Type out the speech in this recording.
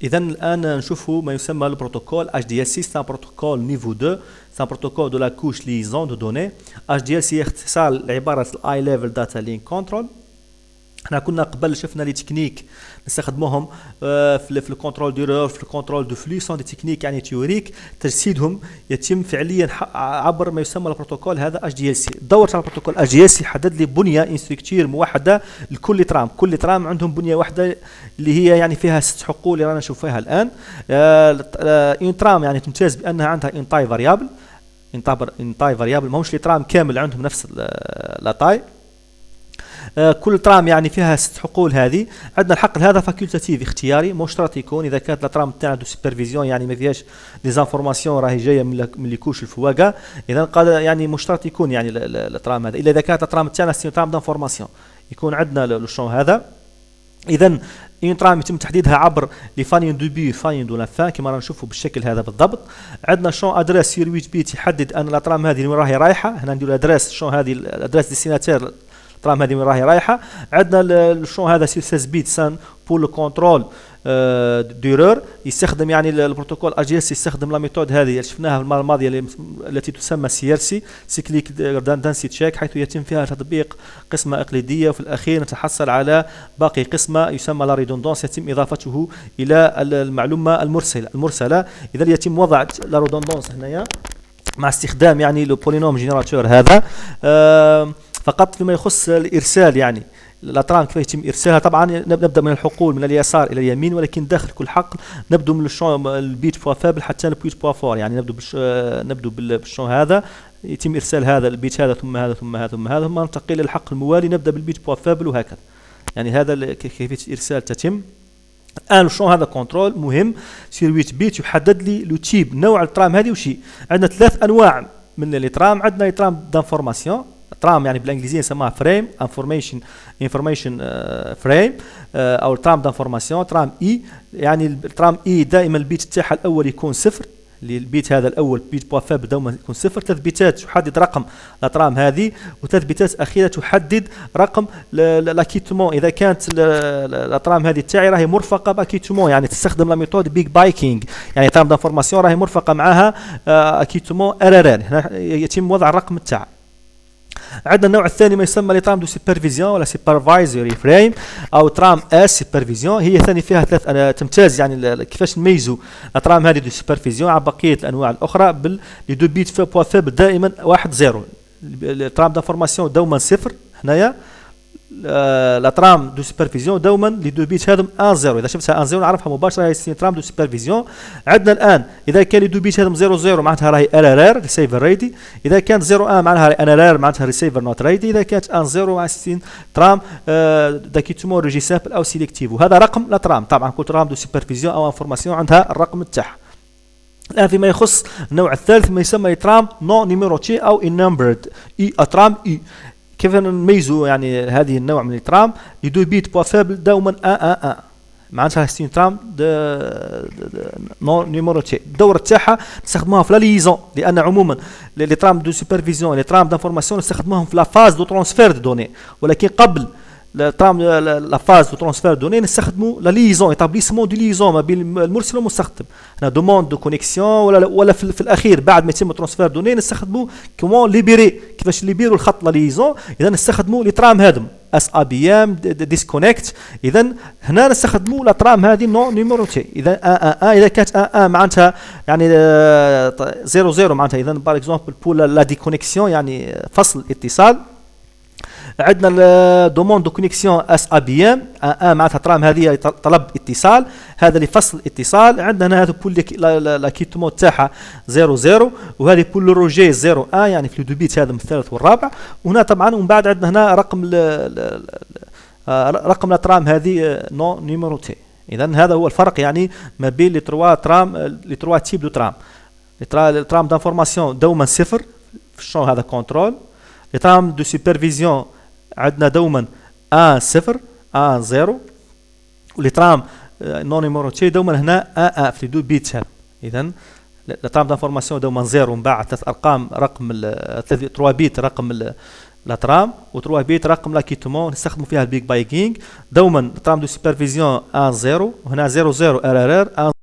إذا الآن نشوفوا ما يسمى البروتوكول HDLC. c'est un protocole niveau 2. c'est un protocole de la couche liaison de données. HDLC اختصار عبارة High Level Data Link Control. احنا كنا قبل شفنا لي تكنيك نستخدموهم في الكنترول ديرور، في الكنترول دو فلو، سون دي تكنيك يعني تيوريك. تجسيدهم يتم فعليا عبر ما يسمى البروتوكول هذا HDLC. دور تاع البروتوكول HDLC حدد لي بنيه انستركتور موحده لكل ترام. كل ترام عندهم بنيه واحده اللي هي يعني فيها 6 حقول اللي رانا نشوف فيها الان. ان ترام يعني تمتاز بانها عندها ان تاي فاريابل. ان تاي فاريابل ماهوش لي ترام كامل عندهم نفس لا تاي. كل ترام يعني فيها 6 حقول. هذه عندنا الحقل هذا فاكولتاتيف اختياري، مو شرط يكون. اذا كانت الترام تاعنا دو سوبرفيزيون يعني ما فيهاش لي زانفورماسيون راهي جايه من لي كوش الفواقه، اذا قال يعني مو شرط يكون يعني الترام هذا، الا اذا كانت الترام تاعنا سي ترام دانفورماسيون يكون عندنا لو شون هذا. اذا اون ترام يتم تحديدها عبر لي فانين دو بي فانين دو لا فان كما نشوفوا بالشكل هذا بالضبط. عندنا شون ادريس سير 8 بيت يحدد ان لا ترام هذه وين راهي رايحه. هنا نديروا ادريس شون هذه الادريس ديستيناتير الترام هذه وين راهي رايحه. عندنا شون هذا سير 16 بيت سان بور لو كونترول ديرور. يستخدم يعني البروتوكول HDLC يستخدم لا ميثود هذه اللي شفناها في المره الماضيه التي تسمى CRC سيكليك دانسي تشيك، حيث يتم فيها تطبيق قسمه اقليديه وفي الاخير نتحصل على باقي قسمه يسمى لا ريدوندونس يتم اضافته الى المعلومه المرسله. اذا يتم وضع لا ريدوندونس هنايا مع استخدام يعني لو بولينوم جينيراتور هذا. فقط فيما يخص الارسال يعني لا ترام كيف يتم ارسالها. طبعا نبدا من الحقول من اليسار الى اليمين، ولكن داخل كل حقل نبدو من الشون البيت بوا فابل حتى البيت بوا فور، يعني نبدو بالشون هذا يتم ارسال هذا البيت هذا ثم هذا ثم هذا ثم هذا ثم ننتقل للحقل الموالي نبدا بالبيت بوا فابل وهكذا. يعني هذا كيفيه الارسال تتم. الان الشون هذا كنترول مهم سير 8 بيت يحدد لي لو تيب نوع الترام هذه وشي. عندنا 3 انواع من لي ترام. عندنا لي ترام دانفورماسيون، ترام يعني بالانجليزيه يسموها فريم انفورميشن فريم او ترام دانفورماسيون. ترام اي يعني الترام اي دائما البيت تاعها الاول يكون صفر، اللي البيت هذا الاول بيت بوا فاب دوما يكون صفر. تثبيتات تحدد رقم الترام هذه، وتثبيتات اخيره تحدد رقم لاكيتمون. اذا كانت الترام هذه تاعي راهي مرفقه باكيتمون يعني تستخدم لا ميثود بيج بايكينغ، يعني ترام دانفورماسيون راهي مرفقه معها اكيتمون RRR. هنا يتم وضع الرقم تاعها. عندنا النوع الثاني ما يسمى لي ترام دو سوبرفيزيون ولا سوبرفايزري فريم او ترام اس سوبرفيزيون. هي ثاني فيها 3 تمتاز يعني كيفاش نميزوا الترام هذه دو سوبرفيزيون على بقيه الانواع الاخرى لي دو بيت بوا فابل دائما 1 0. الترام دانفورماسيون دوما صفر هنايا. لا ترام دو سوبرفيزيون دوما لي دو بيت هذم 1 0. اذا شفتها 1 0 نعرفها مباشره هي ترام دو سوبرفيزيون. عندنا الان اذا كان لي دو بيت هذم 0 0 معناتها راهي RRR ريسيفر ريدي. اذا كانت 0 1 معناتها NRR معناتها ريسيفر نوت ريدي. اذا كانت 1 0 معناتها ترام داكيتومون ريجي سامبل او سيليكتيف. وهذا رقم لا ترام. طبعا كل ترام دو سوبرفيزيون او انفورماسيون عندها الرقم تاعها. الان فيما يخص النوع الثالث ما يسمى ترام نون نيميروتي او نمبرد اي ترام اي. كيف نميزوا يعني هذه النوع من الترام؟ لي دو بيت بوا فابل دوما 1 معناتها سي ترام نون نيميروتي. الدوره تاعها نستخدموها في لا ليزون، لان عموما لي ترام دو سوبرفيزيون لي ترام دانفورماسيون نستخدموهم في لا فاز دو ترانسفير دو دوني، ولكن قبل لا فاز دو ترانسفير دوني نستخدموا لا ليزون ايتابليسمون دو ليزون ما بين المرسل والمستخدم. هنا دوموند دو كونيكسيون ولا في الاخير بعد ما يتم ترانسفير دوني نستخدموا كومون ليبيري كيفاش ليبيرو الخط لا ليزون. اذا نستخدموا لي ترام هذم اس ا بي ام ديسكونيكت. اذا هنا نستخدموا لا ترام هذه نون نيميروتي. اذا اذا كانت معناتها يعني 0 0 معناتها اذا بار اكزومبل بور لا ديكونيكسيون يعني فصل اتصال. عندنا دوموند دو كونيكسيون اس ا بي ام معناتها ترام هذه طلب اتصال، هذا لفصل اتصال. عندنا هذا بول لاكيتمون تاعها 0 0 وهذه بول روجي 0 1 يعني في الدوبيت هذا من الثالث والرابع. وهنا طبعا ومن بعد عندنا هنا رقم لا ترام هذه نون نيميروتي. اذا هذا هو الفرق يعني ما بين لي تروا تيب دو ترام. الترام دانفورماسيون دوما صفر في الشون هذا كنترول. لي ترام دو سوبرفيزيون عندنا دوما 1 0 1 0 ولي ترام نون نيميروتي دوما هنا 1 في دو بيت هذا. اذا لا ترام دانفورماسيون دوما 0 ومن بعد 3 ارقام رقم 3 بيت رقم لا ترام، و 3 بيت رقم لاكيتمون نستخدموا فيها البيك بايكينج. دوما ترام دو سوبرفيزيون 1 0، وهنا 0 0 ار ار ار